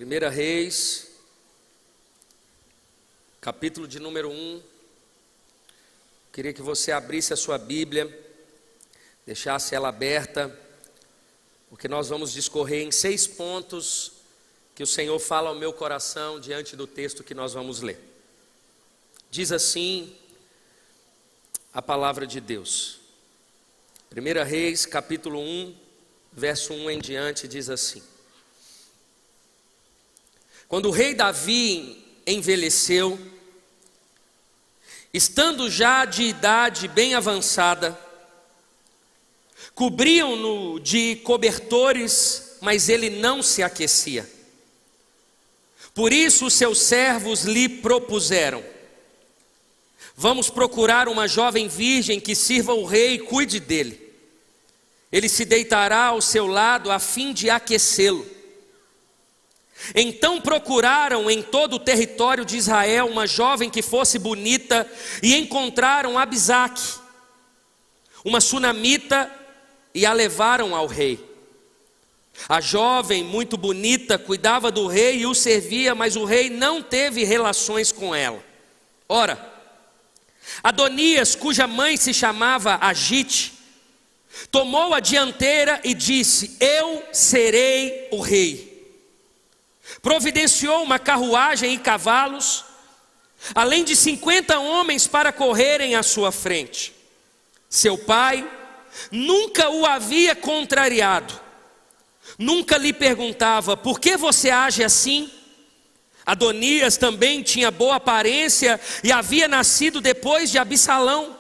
1 Reis, capítulo de número 1. Queria que você abrisse a sua Bíblia, deixasse ela aberta, porque nós vamos discorrer em 6 pontos que o Senhor fala ao meu coração diante do texto que nós vamos ler. Diz assim a palavra de Deus. 1 Reis, capítulo 1, verso 1 em diante, diz assim: Quando o rei Davi envelheceu, estando já de idade bem avançada, cobriam-no de cobertores, mas ele não se aquecia. Por isso os seus servos lhe propuseram: vamos procurar uma jovem virgem que sirva o rei e cuide dele. Ele se deitará ao seu lado a fim de aquecê-lo. Então procuraram em todo o território de Israel uma jovem que fosse bonita e encontraram Abisaque, uma sunamita, e a levaram ao rei. A jovem, muito bonita, cuidava do rei e o servia, mas o rei não teve relações com ela. Ora, Adonias, cuja mãe se chamava Agite, tomou a dianteira e disse: eu serei o rei. Providenciou uma carruagem e cavalos, além de 50 homens para correrem à sua frente. Seu pai nunca o havia contrariado, nunca lhe perguntava: por que você age assim? Adonias também tinha boa aparência e havia nascido depois de Absalão.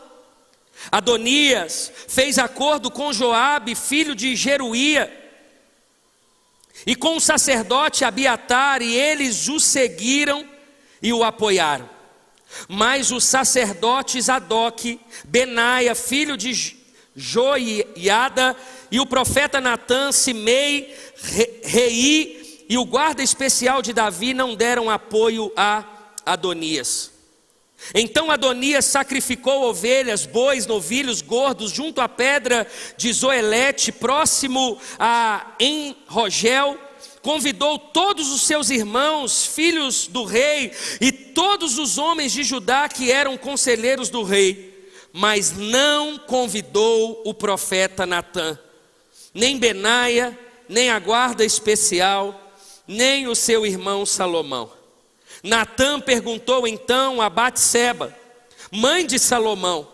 Adonias fez acordo com Joabe, filho de Jeruía, e com o sacerdote Abiatar, e eles o seguiram e o apoiaram. Mas o sacerdote Zadoque, Benaia, filho de Joiada, e o profeta Natã, Simei, Rei e o guarda especial de Davi não deram apoio a Adonias. Então Adonias sacrificou ovelhas, bois, novilhos gordos junto à pedra de Zoelete, próximo a En-Rogel. Convidou todos os seus irmãos, filhos do rei, e todos os homens de Judá que eram conselheiros do rei, mas não convidou o profeta Natã, nem Benaia, nem a guarda especial, nem o seu irmão Salomão. Natã perguntou então a Batseba, mãe de Salomão: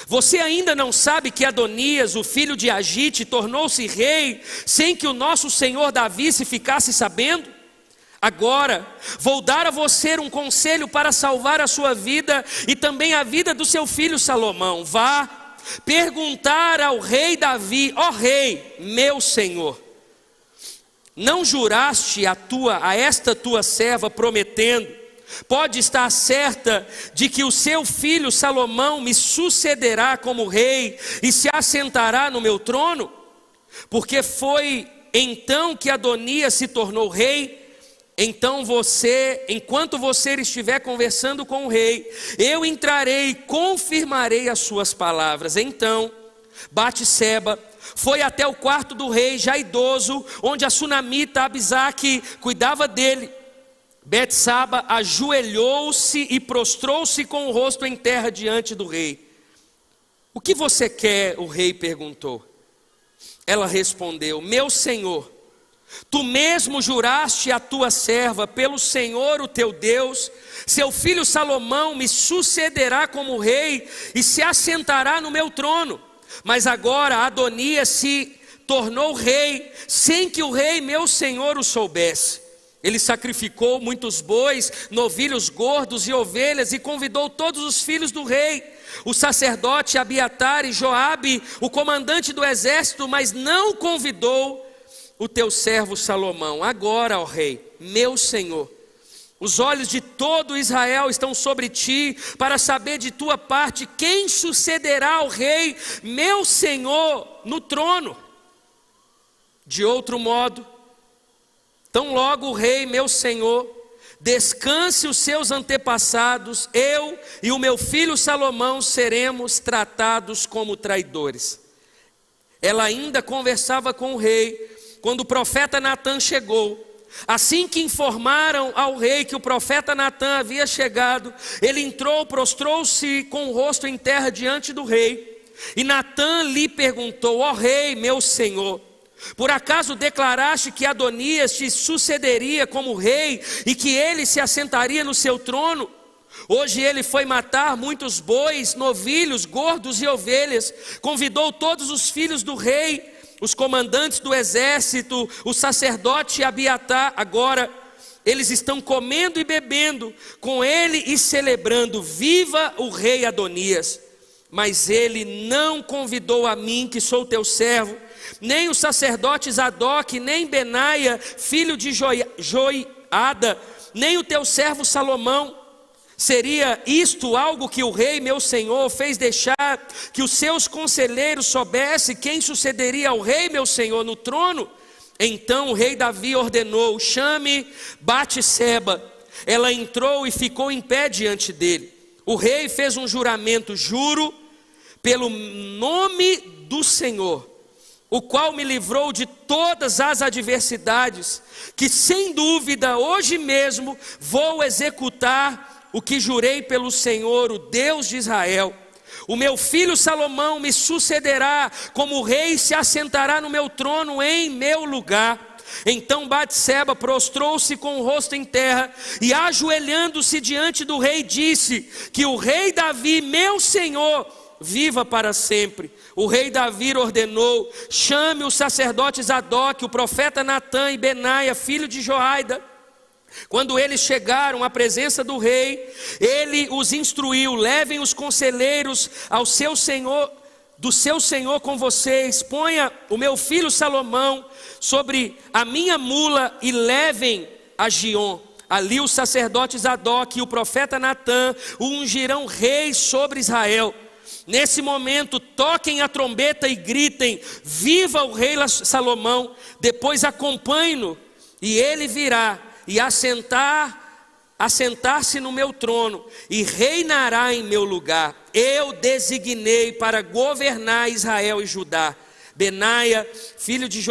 você ainda não sabe que Adonias, o filho de Agite, tornou-se rei sem que o nosso senhor Davi se ficasse sabendo? Agora vou dar a você um conselho para salvar a sua vida e também a vida do seu filho Salomão. Vá perguntar ao rei Davi: ó rei, meu senhor, não juraste a esta tua serva prometendo: pode estar certa de que o seu filho Salomão me sucederá como rei e se assentará no meu trono? Porque foi então que Adonias se tornou rei. Então enquanto você estiver conversando com o rei, eu entrarei e confirmarei as suas palavras. Então Batseba foi até o quarto do rei, já idoso, onde a sunamita Abisaque cuidava dele. Betsaba ajoelhou-se e prostrou-se com o rosto em terra diante do rei. O que você quer? O rei perguntou. Ela respondeu: meu senhor, tu mesmo juraste a tua serva, pelo Senhor o teu Deus, seu filho Salomão me sucederá como rei e se assentará no meu trono. Mas agora Adonias se tornou rei sem que o rei meu senhor o soubesse. Ele sacrificou muitos bois, novilhos gordos e ovelhas e convidou todos os filhos do rei, o sacerdote Abiatar e Joabe, o comandante do exército, mas não convidou o teu servo Salomão. Agora, ó rei, meu senhor, os olhos de todo Israel estão sobre ti, para saber de tua parte quem sucederá ao rei, meu senhor, no trono. De outro modo, tão logo o rei, meu senhor, descanse os seus antepassados, eu e o meu filho Salomão seremos tratados como traidores. Ela ainda conversava com o rei, quando o profeta Natã chegou. Assim que informaram ao rei que o profeta Natã havia chegado, ele entrou, prostrou-se com o rosto em terra diante do rei. E Natã lhe perguntou: ó rei, meu senhor, por acaso declaraste que Adonias te sucederia como rei e que ele se assentaria no seu trono? Hoje ele foi matar muitos bois, novilhos, gordos e ovelhas, convidou todos os filhos do rei, os comandantes do exército, o sacerdote Abiatar. Agora eles estão comendo e bebendo com ele e celebrando: viva o rei Adonias. Mas ele não convidou a mim, que sou teu servo, nem os sacerdotes Zadok, nem Benaia, filho de Joiada, nem o teu servo Salomão. Seria isto algo que o rei, meu senhor, fez deixar que os seus conselheiros soubessem quem sucederia ao rei, meu senhor, no trono? Então o rei Davi ordenou: chame Batseba. Ela entrou e ficou em pé diante dele. O rei fez um juramento: juro pelo nome do Senhor, o qual me livrou de todas as adversidades, que sem dúvida hoje mesmo vou executar o que jurei pelo Senhor, o Deus de Israel. O meu filho Salomão me sucederá como rei e se assentará no meu trono em meu lugar. Então Batseba prostrou-se com o rosto em terra e, ajoelhando-se diante do rei, disse: que o rei Davi, meu senhor, viva para sempre. O rei Davi ordenou: chame os sacerdotes Zadok, o profeta Natã e Benaia, filho de Joiada. Quando eles chegaram à presença do rei, ele os instruiu: levem os conselheiros ao seu senhor, do seu senhor com vocês, ponha o meu filho Salomão sobre a minha mula e levem a Giom. Ali os sacerdotes Zadok e o profeta Natã o ungirão rei sobre Israel. Nesse momento toquem a trombeta e gritem: viva o rei Salomão. Depois acompanhe-no e ele virá e assentar-se no meu trono e reinará em meu lugar. Eu designei para governar Israel e Judá. Benaia, filho de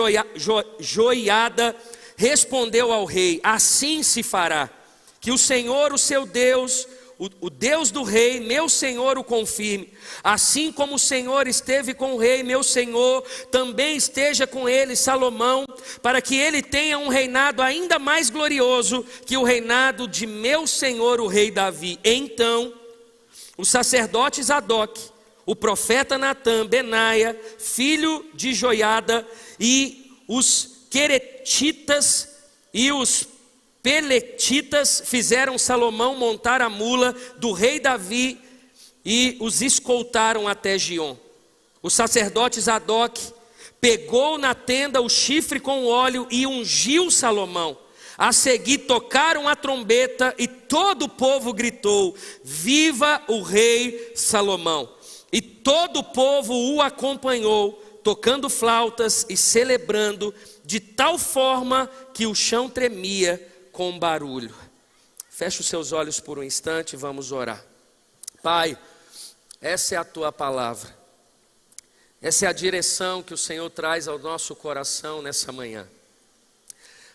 Joiada, respondeu ao rei: assim se fará. Que o Senhor, o seu Deus, o Deus do rei, meu senhor, o confirme. Assim como o Senhor esteve com o rei, meu senhor, também esteja com ele Salomão, para que ele tenha um reinado ainda mais glorioso que o reinado de meu senhor, o rei Davi. Então os sacerdotes Zadok, o profeta Natã, Benaia, filho de Joiada, e os queretitas e os peletitas fizeram Salomão montar a mula do rei Davi e os escoltaram até Giom. O sacerdote Zadok pegou na tenda o chifre com óleo e ungiu Salomão. A seguir tocaram a trombeta e todo o povo gritou: viva o rei Salomão. E todo o povo o acompanhou, tocando flautas e celebrando, de tal forma que o chão tremia com barulho. Feche os seus olhos por um instante e vamos orar. Pai, essa é a tua palavra, essa é a direção que o Senhor traz ao nosso coração nessa manhã.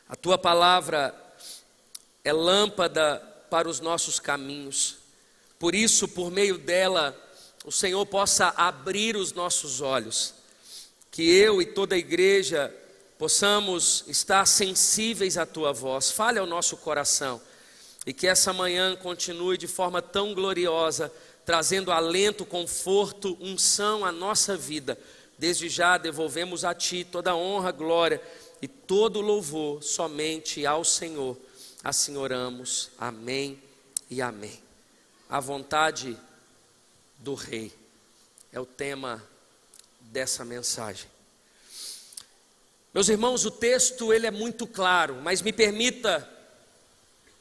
A tua palavra é lâmpada para os nossos caminhos, por isso, por meio dela, o Senhor possa abrir os nossos olhos, que eu e toda a igreja possamos estar sensíveis à tua voz. Fale ao nosso coração e que essa manhã continue de forma tão gloriosa, trazendo alento, conforto, unção à nossa vida. Desde já devolvemos a ti toda a honra, glória e todo o louvor somente ao Senhor. Assim oramos. Amém e amém. A vontade do rei é o tema dessa mensagem. Meus irmãos, o texto ele é muito claro, mas me permita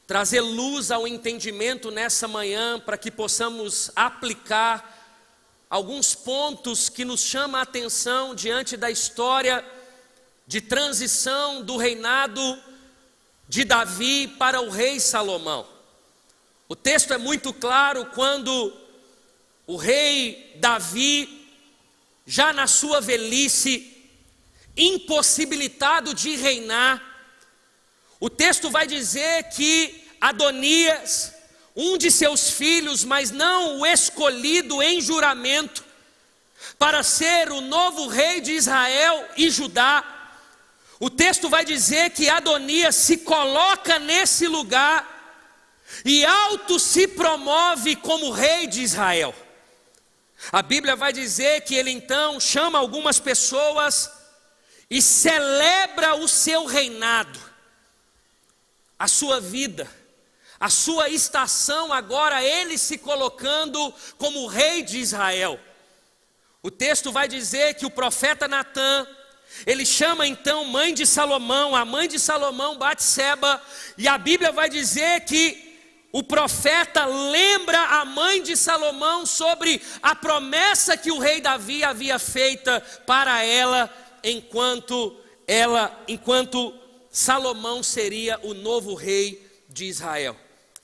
trazer luz ao entendimento nessa manhã para que possamos aplicar alguns pontos que nos chamam a atenção diante da história de transição do reinado de Davi para o rei Salomão. O texto é muito claro quando o rei Davi, já na sua velhice, impossibilitado de reinar, O texto vai dizer que Adonias, um de seus filhos, mas não o escolhido em juramento, para ser o novo rei de Israel e Judá, o texto vai dizer que Adonias se coloca nesse lugar e auto se promove como rei de Israel. A Bíblia vai dizer que ele então chama algumas pessoas e celebra o seu reinado, a sua vida, a sua estação, agora ele se colocando como rei de Israel. O texto vai dizer que o profeta Natã, ele chama então mãe de Salomão, a mãe de Salomão, Batseba, e a Bíblia vai dizer que o profeta lembra a mãe de Salomão sobre a promessa que o rei Davi havia feita para ela, enquanto Salomão seria o novo rei de Israel.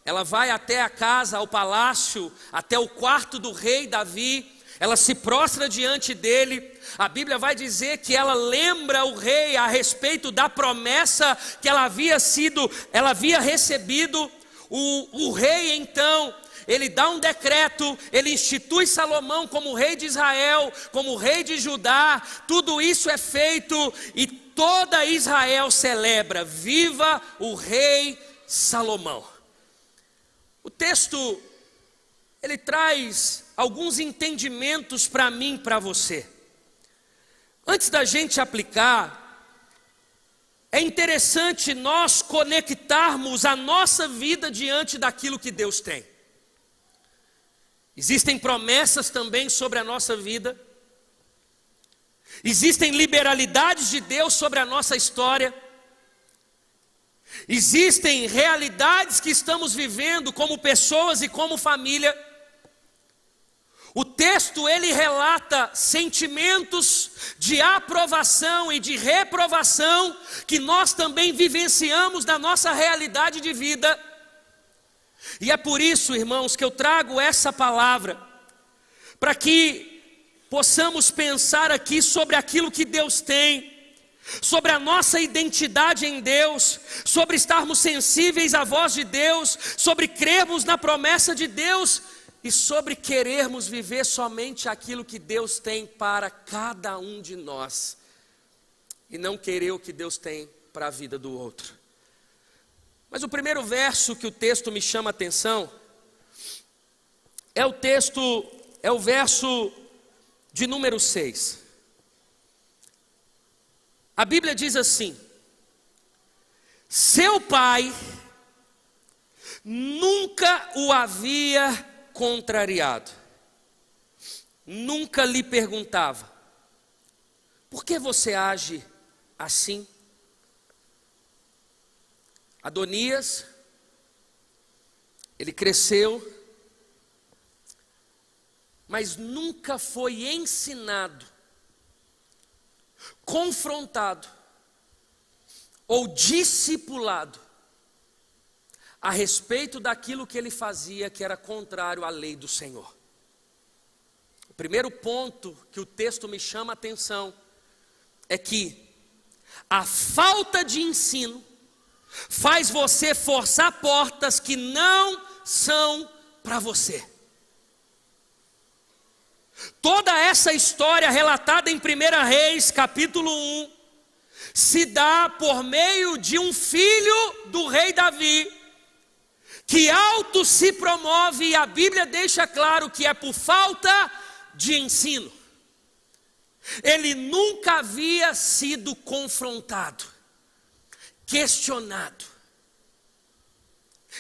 Ela vai até a casa, ao palácio, até o quarto do rei Davi. Ela se prostra diante dele. A Bíblia vai dizer que ela lembra o rei a respeito da promessa que ela havia recebido. O rei então, ele dá um decreto, ele institui Salomão como rei de Israel, como rei de Judá. Tudo isso é feito e toda Israel celebra: viva o rei Salomão. O texto, ele traz alguns entendimentos para mim e para você. Antes da gente aplicar, é interessante nós conectarmos a nossa vida diante daquilo que Deus tem. Existem promessas também sobre a nossa vida. Existem liberalidades de Deus sobre a nossa história. Existem realidades que estamos vivendo como pessoas e como família. O texto, ele relata sentimentos de aprovação e de reprovação que nós também vivenciamos na nossa realidade de vida. E é por isso, irmãos, que eu trago essa palavra, para que possamos pensar aqui sobre aquilo que Deus tem, sobre a nossa identidade em Deus, sobre estarmos sensíveis à voz de Deus, sobre crermos na promessa de Deus e sobre querermos viver somente aquilo que Deus tem para cada um de nós e não querer o que Deus tem para a vida do outro. Mas o primeiro verso que o texto me chama a atenção é o verso de número 6. A Bíblia diz assim: seu pai nunca o havia contrariado, nunca lhe perguntava: por que você age assim? Adonias, ele cresceu, mas nunca foi ensinado, confrontado ou discipulado a respeito daquilo que ele fazia que era contrário à lei do Senhor. O primeiro ponto que o texto me chama a atenção é que a falta de ensino faz você forçar portas que não são para você. Toda essa história relatada em 1 Reis, capítulo 1, se dá por meio de um filho do rei Davi, que auto se promove, e a Bíblia deixa claro que é por falta de ensino. Ele nunca havia sido confrontado, questionado.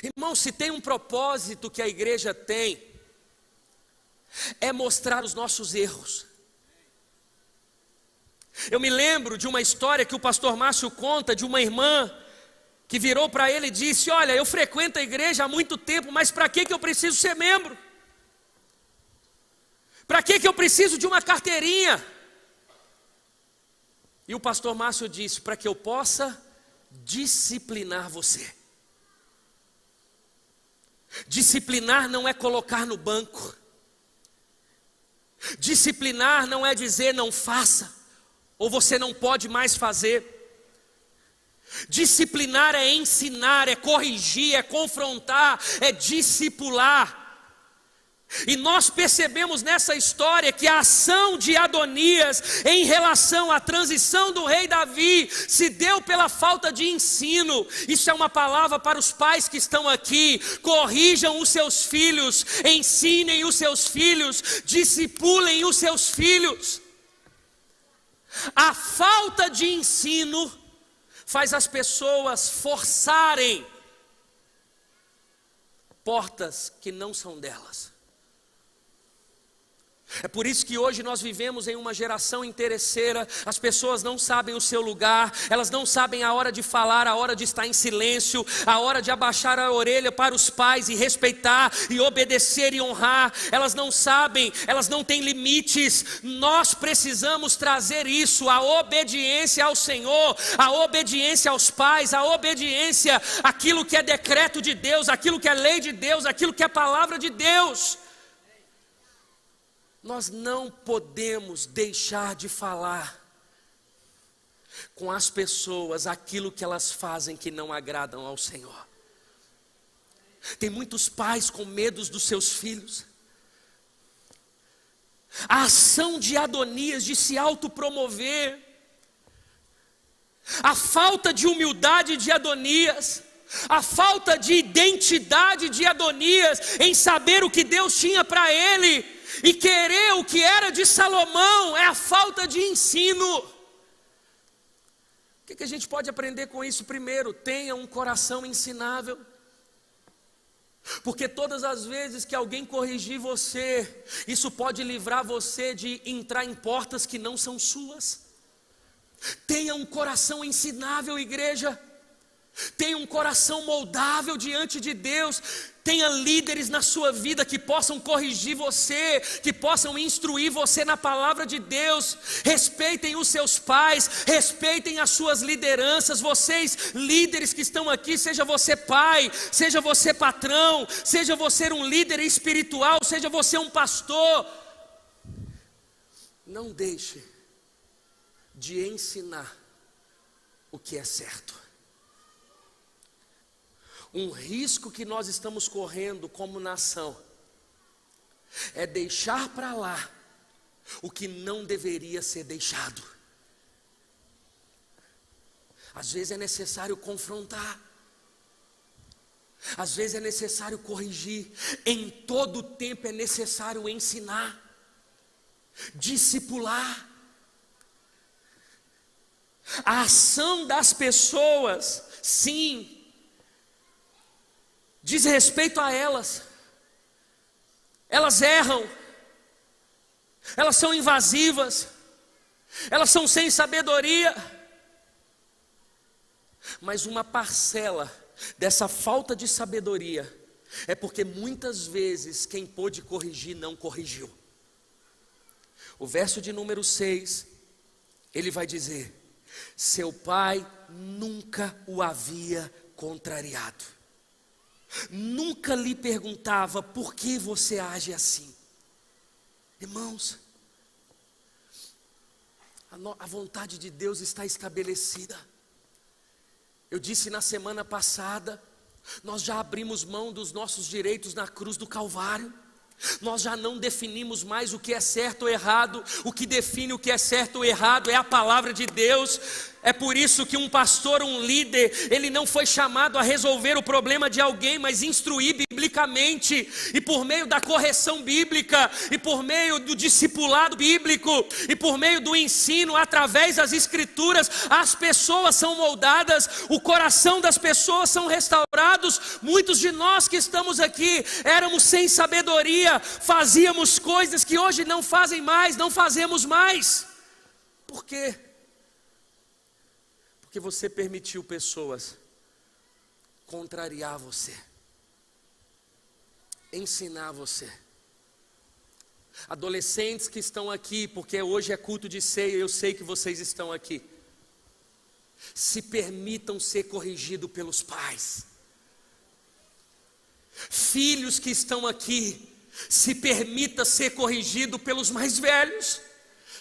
Irmão, se tem um propósito que a igreja tem, é mostrar os nossos erros. Eu me lembro de uma história que o pastor Márcio conta, de uma irmã que virou para ele e disse: olha, eu frequento a igreja há muito tempo, mas para que eu preciso ser membro? Para que eu preciso de uma carteirinha? E o pastor Márcio disse: para que eu possa disciplinar você. Disciplinar não é colocar no banco. Disciplinar não é dizer não faça, ou você não pode mais fazer. Disciplinar é ensinar, é corrigir, é confrontar, é discipular. E nós percebemos nessa história que a ação de Adonias em relação à transição do rei Davi se deu pela falta de ensino. Isso é uma palavra para os pais que estão aqui. Corrijam os seus filhos, ensinem os seus filhos, discipulem os seus filhos. A falta de ensino faz as pessoas forçarem portas que não são delas. É por isso que hoje nós vivemos em uma geração interesseira. As pessoas não sabem o seu lugar, elas não sabem a hora de falar, a hora de estar em silêncio, a hora de abaixar a orelha para os pais e respeitar e obedecer e honrar. Elas não sabem, elas não têm limites. Nós precisamos trazer isso, a obediência ao Senhor, a obediência aos pais, a obediência àquilo que é decreto de Deus, aquilo que é lei de Deus, aquilo que é palavra de Deus. Nós não podemos deixar de falar com as pessoas aquilo que elas fazem que não agradam ao Senhor. Tem muitos pais com medo dos seus filhos. A ação de Adonias de se autopromover, a falta de humildade de Adonias, a falta de identidade de Adonias em saber o que Deus tinha para ele e querer o que era de Salomão, é a falta de ensino. O que a gente pode aprender com isso? Primeiro, tenha um coração ensinável. Porque todas as vezes que alguém corrigir você, isso pode livrar você de entrar em portas que não são suas. Tenha um coração ensinável, igreja. Tenha um coração moldável diante de Deus. Tenha líderes na sua vida que possam corrigir você, que possam instruir você na palavra de Deus. Respeitem os seus pais, respeitem as suas lideranças. Vocês líderes que estão aqui, seja você pai, seja você patrão, seja você um líder espiritual, seja você um pastor, não deixe de ensinar o que é certo. Um risco que nós estamos correndo como nação é deixar para lá o que não deveria ser deixado. Às vezes é necessário confrontar, às vezes é necessário corrigir, em todo tempo é necessário ensinar, discipular. A ação das pessoas, sim, diz respeito a elas. Elas erram, elas são invasivas, elas são sem sabedoria. Mas uma parcela dessa falta de sabedoria é porque muitas vezes quem pôde corrigir não corrigiu. O verso de número 6, ele vai dizer: seu pai nunca o havia contrariado, nunca lhe perguntava por que você age assim. Irmãos, a vontade de Deus está estabelecida. Eu disse na semana passada, nós já abrimos mão dos nossos direitos na cruz do Calvário. Nós já não definimos mais o que é certo ou errado. O que define o que é certo ou errado é a palavra de Deus. É por isso que um pastor, um líder, ele não foi chamado a resolver o problema de alguém, mas instruir biblicamente, e por meio da correção bíblica, e por meio do discipulado bíblico, e por meio do ensino, através das escrituras, as pessoas são moldadas, o coração das pessoas são restaurados. Muitos de nós que estamos aqui, éramos sem sabedoria, fazíamos coisas que hoje não fazemos mais. Por quê? Porque você permitiu pessoas contrariar você, ensinar você. Adolescentes que estão aqui, porque hoje é culto de ceia, eu sei que vocês estão aqui. Se permitam ser corrigidos pelos pais. Filhos que estão aqui, se permita ser corrigido pelos mais velhos.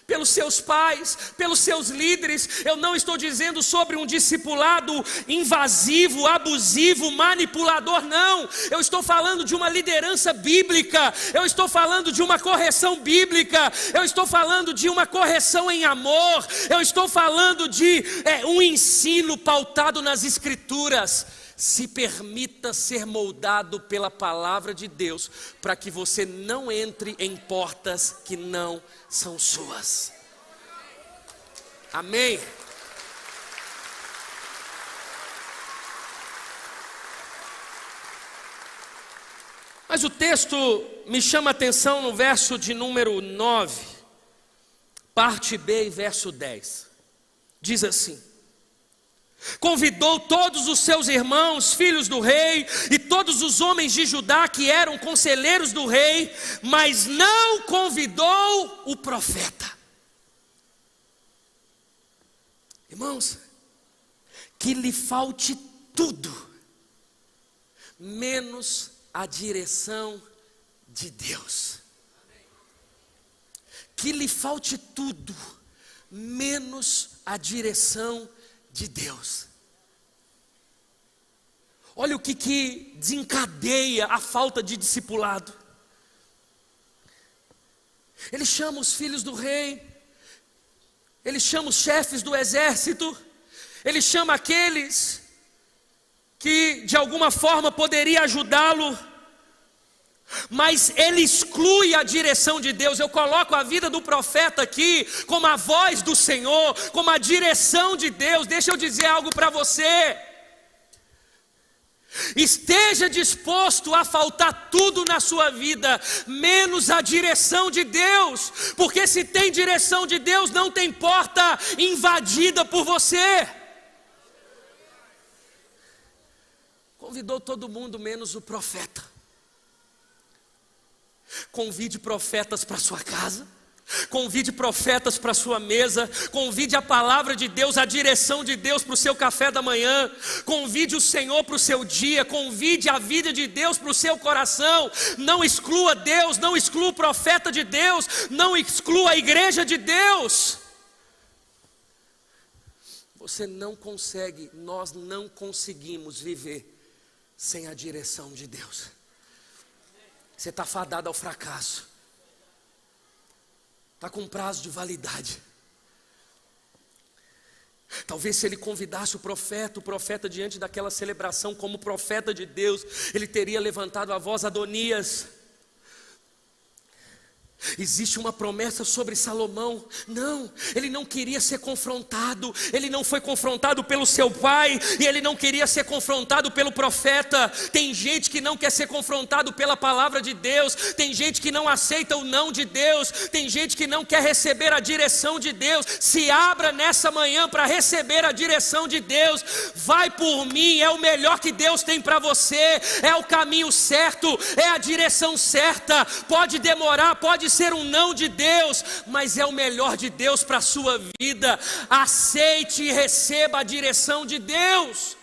pelos seus pais, pelos seus líderes. Eu não estou dizendo sobre um discipulado invasivo, abusivo, manipulador, não. Eu estou falando de uma liderança bíblica, eu estou falando de uma correção bíblica, eu estou falando de uma correção em amor, eu estou falando de um ensino pautado nas Escrituras. Se permita ser moldado pela palavra de Deus, para que você não entre em portas que não são suas. Amém? Mas o texto me chama a atenção no verso de número 9, parte B e verso 10. Diz assim: convidou todos os seus irmãos, filhos do rei, e todos os homens de Judá que eram conselheiros do rei, mas não convidou o profeta. Irmãos, que lhe falte tudo, menos a direção de Deus. Que lhe falte tudo, menos a direção de Deus. Olha o que desencadeia a falta de discipulado. Ele chama os filhos do rei, ele chama os chefes do exército, ele chama aqueles que de alguma forma poderia ajudá-lo, mas ele exclui a direção de Deus. Eu coloco a vida do profeta aqui como a voz do Senhor, como a direção de Deus. Deixa eu dizer algo para você: esteja disposto a faltar tudo na sua vida, menos a direção de Deus, porque se tem direção de Deus, não tem porta invadida por você. Convidou todo mundo menos o profeta. Convide profetas para sua casa, convide profetas para sua mesa, convide a palavra de Deus, a direção de Deus para o seu café da manhã, convide o Senhor para o seu dia, convide a vida de Deus para o seu coração. Não exclua Deus, não exclua o profeta de Deus, não exclua a igreja de Deus. Você não consegue, nós não conseguimos viver sem a direção de Deus. Você está fadado ao fracasso, está com prazo de validade. Talvez se ele convidasse o profeta diante daquela celebração como profeta de Deus, ele teria levantado a voz: Adonias, existe uma promessa sobre Salomão. Não, ele não queria ser confrontado, ele não foi confrontado pelo seu pai, e ele não queria ser confrontado pelo profeta. Tem gente que não quer ser confrontado pela palavra de Deus, tem gente que não aceita o não de Deus, tem gente que não quer receber a direção de Deus. Se abra nessa manhã para receber a direção de Deus. Vai por mim, é o melhor que Deus tem para você, é o caminho certo, é a direção certa. Pode demorar, pode ser um não de Deus, mas é o melhor de Deus para a sua vida. Aceite e receba a direção de Deus.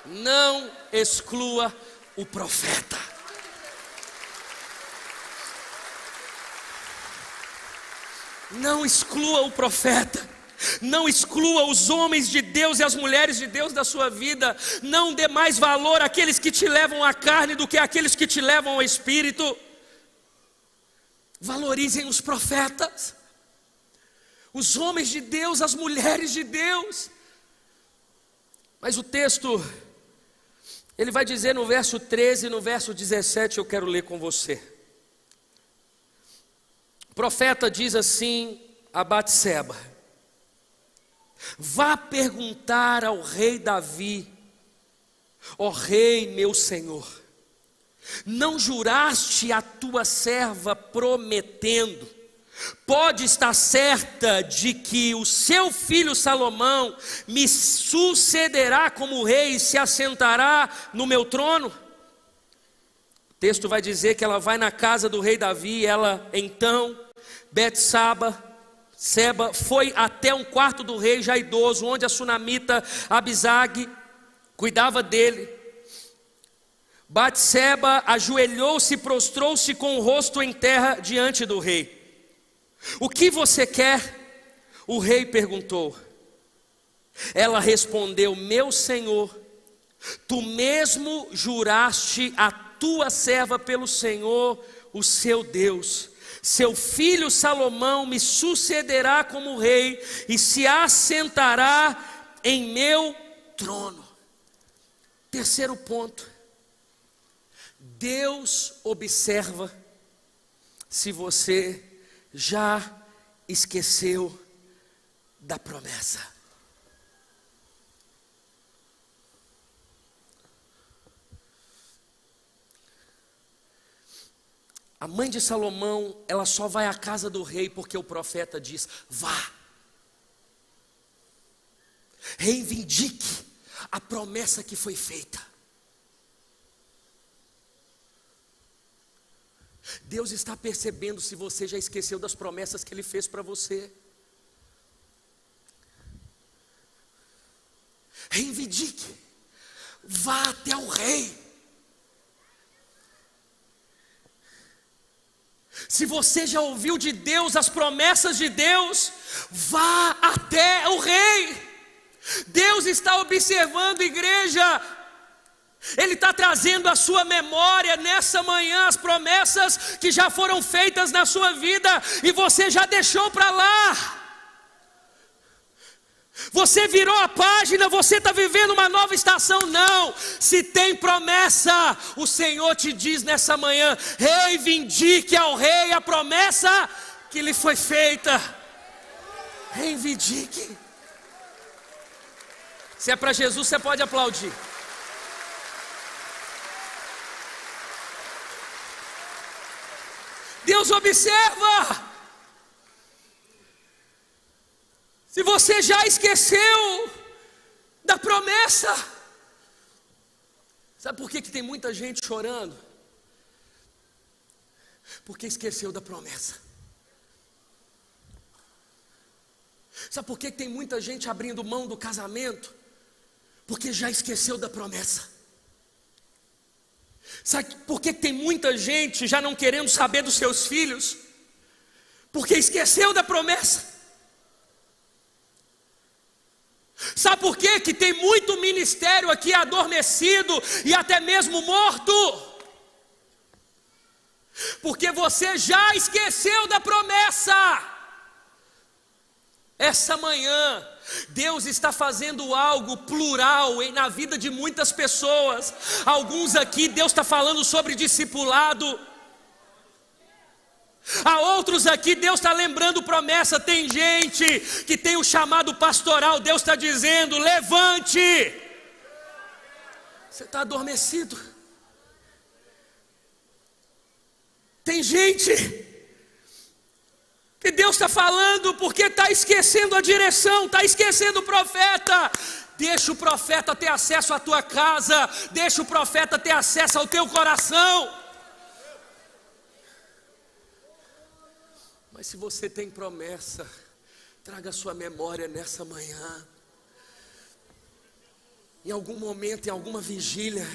Não exclua o profeta. Não exclua o profeta. Não exclua os homens de Deus e as mulheres de Deus da sua vida. Não dê mais valor àqueles que te levam à carne do que àqueles que te levam ao espírito. Valorizem os profetas, os homens de Deus, as mulheres de Deus. Mas o texto, ele vai dizer no verso 13 e no verso 17, eu quero ler com você. O profeta diz assim a Batseba: vá perguntar ao rei Davi, ó rei meu senhor, não juraste a tua serva prometendo? Pode estar certa de que o seu filho Salomão me sucederá como rei e se assentará no meu trono? O texto vai dizer que ela vai na casa do rei Davi. Ela então, Batseba, foi até um quarto do rei já idoso, onde a sunamita Abisag cuidava dele. Batseba ajoelhou-se e prostrou-se com o rosto em terra diante do rei. O que você quer? O rei perguntou. Ela respondeu: meu senhor, tu mesmo juraste a tua serva pelo Senhor, o seu Deus. Seu filho Salomão me sucederá como rei e se assentará em meu trono. Terceiro ponto. Deus observa se você já esqueceu da promessa. A mãe de Salomão, ela só vai à casa do rei porque o profeta diz: vá, reivindique a promessa que foi feita. Deus está percebendo se você já esqueceu das promessas que Ele fez para você. Reivindique, vá até o rei. Se você já ouviu de Deus as promessas de Deus, vá até o rei. Deus está observando, igreja. Ele está trazendo à sua memória nessa manhã as promessas que já foram feitas na sua vida e você já deixou para lá. Você virou a página, você está vivendo uma nova estação. Não, se tem promessa, o Senhor te diz nessa manhã: reivindique ao rei a promessa que lhe foi feita. Reivindique. Se é para Jesus, você pode aplaudir. Deus observa. Se você já esqueceu da promessa. Sabe por que tem muita gente chorando? Porque esqueceu da promessa. Sabe por que tem muita gente abrindo mão do casamento? Porque já esqueceu da promessa. Sabe por que tem muita gente já não querendo saber dos seus filhos? Porque esqueceu da promessa. Sabe por quê? Que tem muito ministério aqui adormecido e até mesmo morto? Porque você já esqueceu da promessa. Essa manhã, Deus está fazendo algo plural na vida de muitas pessoas. Alguns aqui, Deus está falando sobre discipulado. A outros aqui, Deus está lembrando promessa. Tem gente que tem o chamado pastoral. Deus está dizendo: levante. Você está adormecido. Tem gente que Deus está falando porque está esquecendo a direção, está esquecendo o profeta. Deixa o profeta ter acesso à tua casa. Deixa o profeta ter acesso ao teu coração. Mas se você tem promessa, traga a sua memória nessa manhã. Em algum momento, em alguma vigília,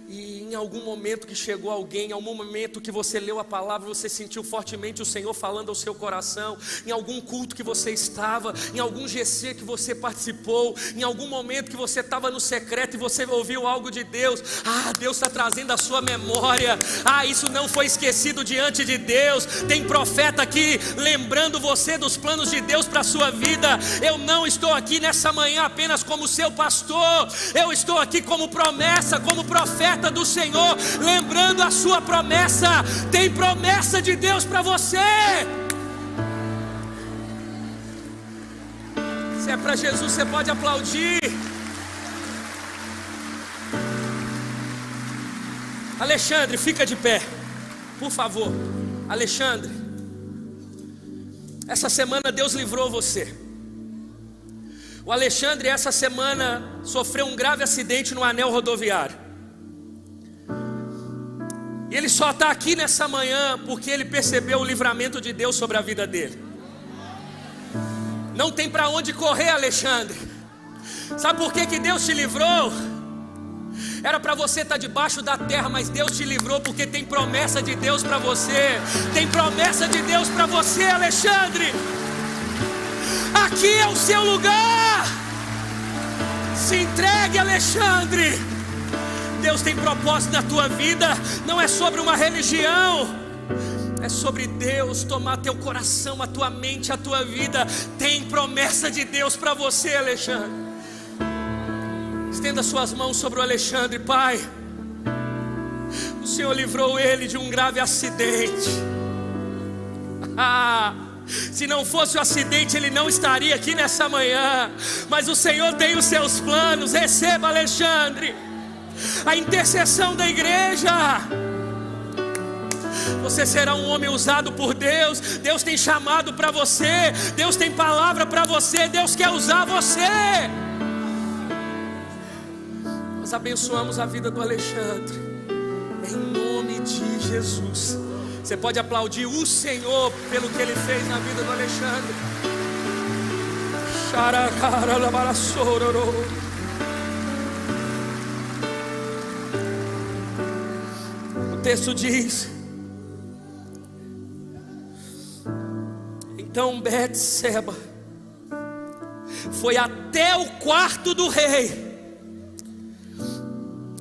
e em algum momento que chegou alguém, em algum momento que você leu a palavra, você sentiu fortemente o Senhor falando ao seu coração. Em algum culto que você estava, em algum GC que você participou, em algum momento que você estava no secreto e você ouviu algo de Deus. Deus está trazendo a sua memória. Isso não foi esquecido diante de Deus. Tem profeta aqui lembrando você dos planos de Deus para a sua vida. Eu não estou aqui nessa manhã apenas como seu pastor. Eu estou aqui como promessa, como profeta do Senhor, lembrando a sua promessa. Tem promessa de Deus para você. Se é para Jesus, você pode aplaudir. Alexandre, fica de pé, por favor. Alexandre, essa semana Deus livrou você. O Alexandre essa semana sofreu um grave acidente no anel rodoviário. E ele só está aqui nessa manhã porque ele percebeu o livramento de Deus sobre a vida dele. Não tem para onde correr, Alexandre. Sabe por que Deus te livrou? Era para você estar debaixo da terra, mas Deus te livrou, porque tem promessa de Deus para você. Tem promessa de Deus para você, Alexandre. Aqui é o seu lugar. Se entregue, Alexandre. Deus tem propósito na tua vida. Não é sobre uma religião, é sobre Deus tomar teu coração, a tua mente, a tua vida. Tem promessa de Deus para você, Alexandre. Estenda suas mãos sobre o Alexandre. Pai, o Senhor livrou ele de um grave acidente. Se não fosse o acidente, ele não estaria aqui nessa manhã. Mas o Senhor tem os seus planos. Receba, Alexandre, a intercessão da igreja. Você será um homem usado por Deus. Deus tem chamado para você. Deus tem palavra para você. Deus quer usar você. Nós abençoamos a vida do Alexandre, em nome de Jesus. Você pode aplaudir o Senhor pelo que Ele fez na vida do Alexandre. O texto diz: então Betseba foi até o quarto do rei.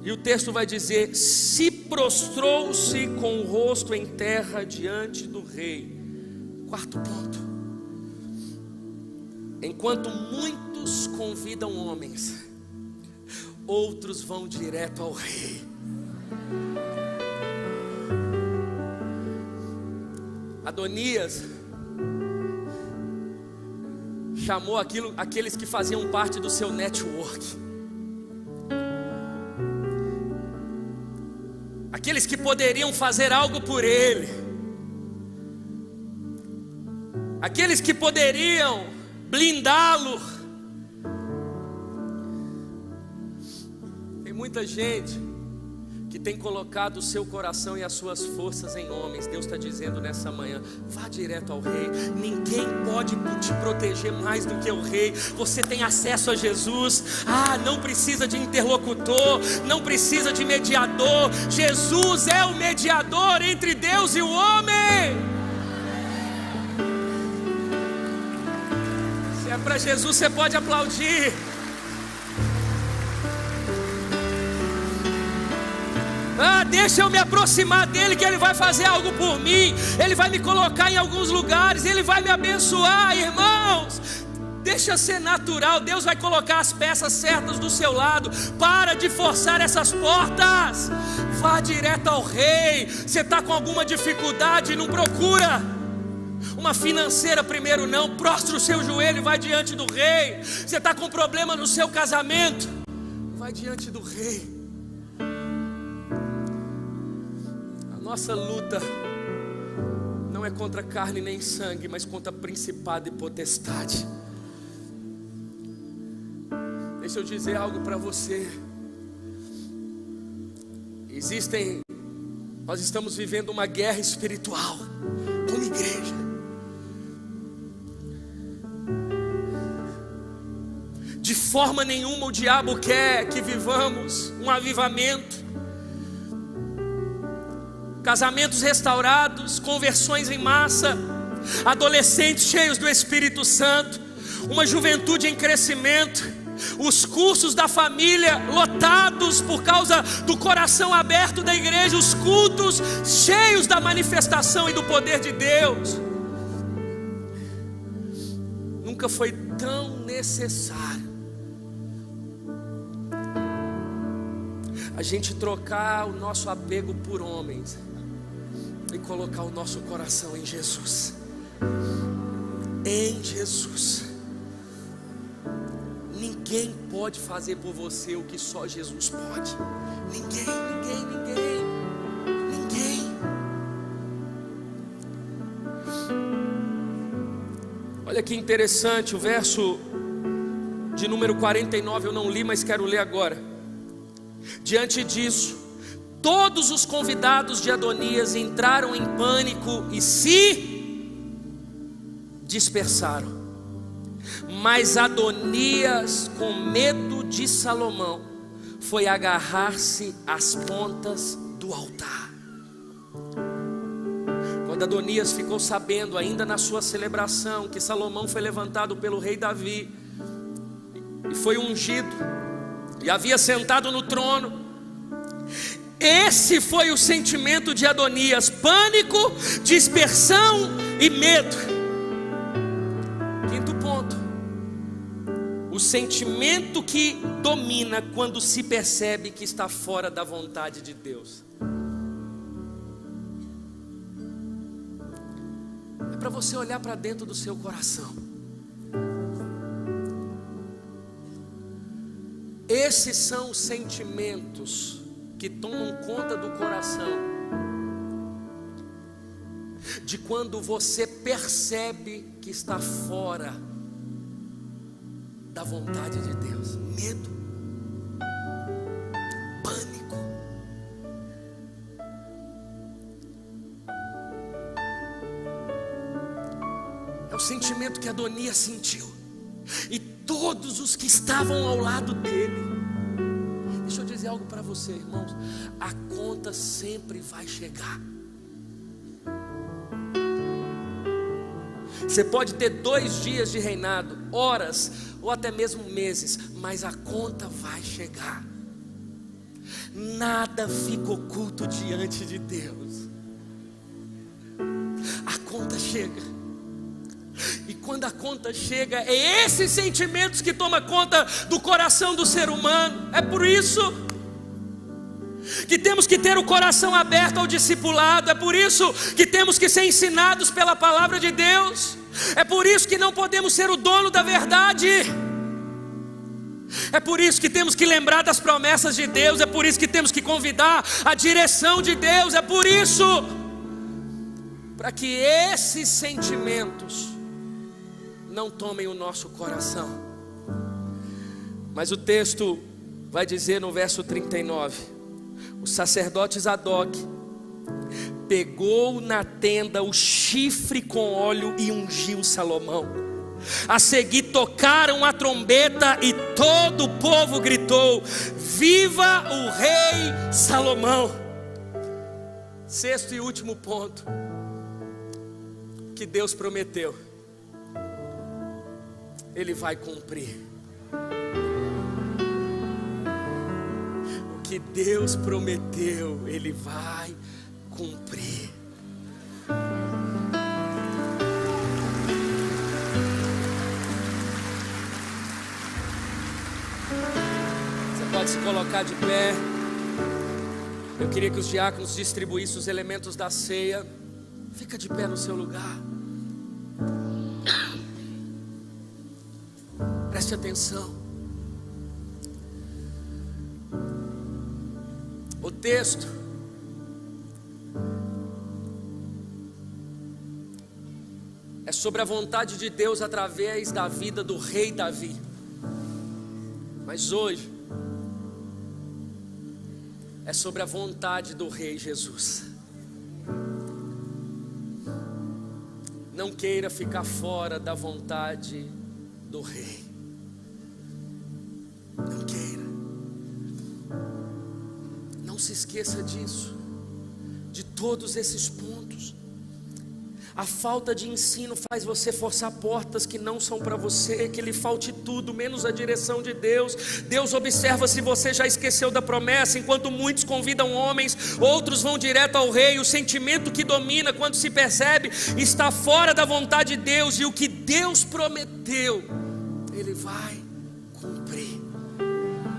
E o texto vai dizer: se prostrou-se com o rosto em terra diante do rei. Quarto ponto: enquanto muitos convidam homens, outros vão direto ao rei. Adonias chamou aqueles que faziam parte do seu network, aqueles que poderiam fazer algo por ele, aqueles que poderiam blindá-lo. Tem muita gente que tem colocado o seu coração e as suas forças em homens. Deus está dizendo nessa manhã: vá direto ao rei. Ninguém pode te proteger mais do que o rei. Você tem acesso a Jesus. Não precisa de interlocutor, não precisa de mediador. Jesus é o mediador entre Deus e o homem. Se é para Jesus, você pode aplaudir. Deixa eu me aproximar dele, que ele vai fazer algo por mim. Ele vai me colocar em alguns lugares, ele vai me abençoar, irmãos. Deixa ser natural. Deus vai colocar as peças certas do seu lado. Para de forçar essas portas. Vá direto ao rei. Você está com alguma dificuldade? Não procura uma financeira primeiro, não. Prostra o seu joelho e vai diante do rei. Você está com problema no seu casamento? Vai diante do rei. Nossa luta não é contra carne nem sangue, mas contra principado e potestade. Deixa eu dizer algo para você. Nós estamos vivendo uma guerra espiritual como igreja. De forma nenhuma o diabo quer que vivamos um avivamento. Casamentos restaurados, conversões em massa, adolescentes cheios do Espírito Santo, uma juventude em crescimento, os cursos da família lotados por causa do coração aberto da igreja, os cultos cheios da manifestação e do poder de Deus. Nunca foi tão necessário a gente trocar o nosso apego por homens e colocar o nosso coração em Jesus. Em Jesus. Ninguém pode fazer por você o que só Jesus pode. Ninguém. Olha que interessante, o verso de número 49 eu não li, mas quero ler agora. Diante disso, todos os convidados de Adonias entraram em pânico e se dispersaram. Mas Adonias, com medo de Salomão, foi agarrar-se às pontas do altar. Quando Adonias ficou sabendo, ainda na sua celebração, que Salomão foi levantado pelo rei Davi e foi ungido e havia sentado no trono, esse foi o sentimento de Adonias: pânico, dispersão e medo. Quinto ponto: o sentimento que domina quando se percebe que está fora da vontade de Deus. É para você olhar para dentro do seu coração. Esses são os sentimentos que tomam conta do coração de quando você percebe que está fora da vontade de Deus. Medo, pânico. É o sentimento que Adonias sentiu, e todos os que estavam ao lado dele. Deixa eu dizer algo para você, irmãos: a conta sempre vai chegar. Você pode ter 2 dias de reinado, horas ou até mesmo meses, mas a conta vai chegar. Nada fica oculto diante de Deus. A conta chega. E quando a conta chega, é esses sentimentos que tomam conta do coração do ser humano. É por isso que temos que ter o coração aberto ao discipulado. É por isso que temos que ser ensinados pela palavra de Deus. É por isso que não podemos ser o dono da verdade. É por isso que temos que lembrar das promessas de Deus. É por isso que temos que convidar a direção de Deus. É por isso, para que esses sentimentos não tomem o nosso coração. Mas o texto vai dizer no verso 39: o sacerdote Zadok pegou na tenda o chifre com óleo e ungiu Salomão. A seguir tocaram a trombeta e todo o povo gritou: viva o rei Salomão. Sexto e último ponto que Deus prometeu, Ele vai cumprir. O que Deus prometeu, Ele vai cumprir. Você pode se colocar de pé. Eu queria que os diáconos distribuíssem os elementos da ceia. Fica de pé no seu lugar. Preste atenção. O texto é sobre a vontade de Deus através da vida do rei Davi. Mas hoje é sobre a vontade do rei Jesus. Não queira ficar fora da vontade do rei. Não queira. Não se esqueça disso, de todos esses pontos. A falta de ensino faz você forçar portas que não são para você, que lhe falte tudo, menos a direção de Deus. Deus observa se você já esqueceu da promessa. Enquanto muitos convidam homens, outros vão direto ao rei. O sentimento que domina quando se percebe está fora da vontade de Deus. E o que Deus prometeu, Ele vai cumprir.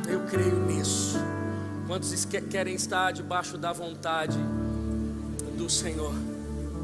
Eu creio nisso. Quantos querem estar debaixo da vontade do Senhor?